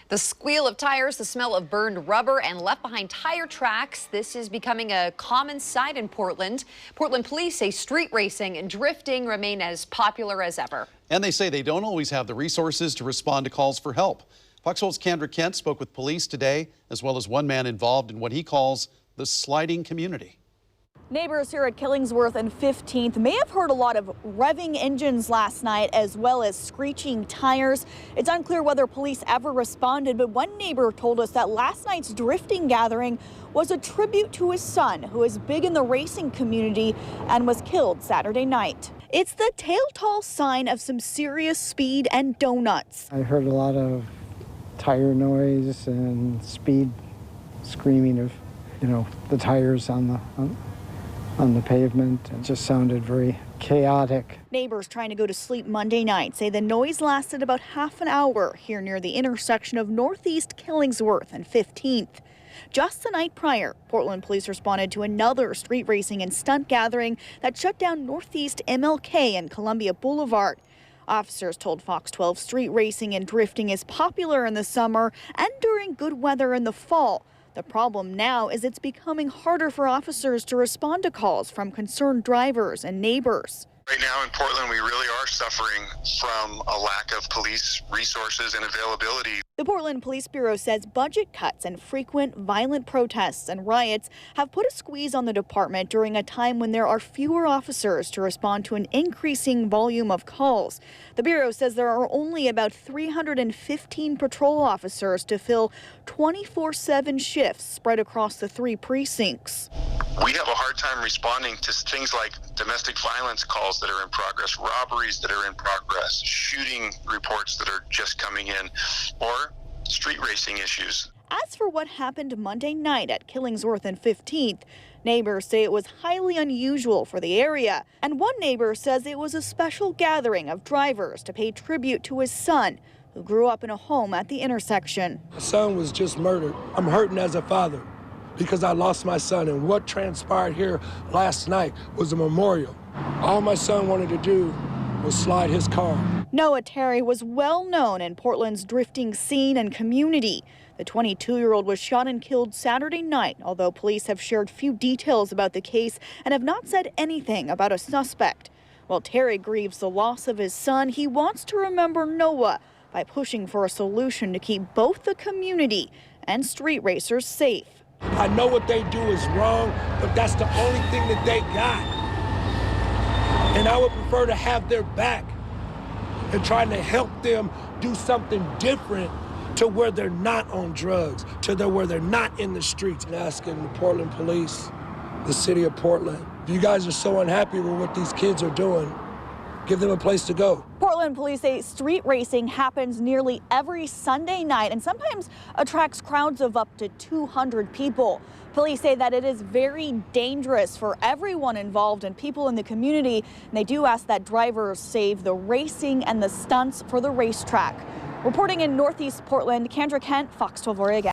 The squeal of tires, the smell of burned rubber, and left behind tire tracks. This is becoming a common sight in Portland. Portland police say street racing and drifting remain as popular as ever. And they say they don't always have the resources to respond to calls for help. Fox 12's Kendra Kent spoke with police today, as well as one man involved in what he calls the sliding community. Neighbors here at Killingsworth and 15th may have heard a lot of revving engines last night, as well as screeching tires. It's unclear whether police ever responded, but one neighbor told us that last night's drifting gathering was a tribute to his son, who is big in the racing community and was killed Saturday night. It's the telltale sign of some serious speed and donuts. I heard a lot of tire noise and speed, screaming of, the tires on the pavement. It just sounded very chaotic. Neighbors trying to go to sleep Monday night say the noise lasted about half an hour here near the intersection of Northeast Killingsworth and 15th. Just the night prior, Portland police responded to another street racing and stunt gathering that shut down Northeast MLK and Columbia Boulevard. Officers told Fox 12 street racing and drifting is popular in the summer and during good weather in the fall. The problem now is it's becoming harder for officers to respond to calls from concerned drivers and neighbors. Right now in Portland, we really are suffering from a lack of police resources and availability. The Portland Police Bureau says budget cuts and frequent violent protests and riots have put a squeeze on the department during a time when there are fewer officers to respond to an increasing volume of calls. The Bureau says there are only about 315 patrol officers to fill 24/7 shifts spread across the 3 precincts. We have a hard time responding to things like domestic violence calls that are in progress, robberies that are in progress, shooting reports that are just coming in, or street racing issues. As for what happened Monday night at Killingsworth and 15th, neighbors say it was highly unusual for the area. And one neighbor says it was a special gathering of drivers to pay tribute to his son, who grew up in a home at the intersection. My son was just murdered. I'm hurting as a father because I lost my son, and what transpired here last night was a memorial. All my son wanted to do was slide his car. Noah Terry was well known in Portland's drifting scene and community. The 22-year-old was shot and killed Saturday night, although police have shared few details about the case and have not said anything about a suspect. While Terry grieves the loss of his son, he wants to remember Noah by pushing for a solution to keep both the community and street racers safe. I know what they do is wrong, but that's the only thing that they got. And I would prefer to have their back and trying to help them do something different to where they're not on drugs, where they're not in the streets. And asking the Portland police, the city of Portland, if you guys are so unhappy with what these kids are doing, give them a place to go. Portland police say street racing happens nearly every Sunday night and sometimes attracts crowds of up to 200 people. Police say that it is very dangerous for everyone involved and people in the community. And they do ask that drivers save the racing and the stunts for the racetrack. Reporting in Northeast Portland, Kendra Kent, Fox 12 Oregon.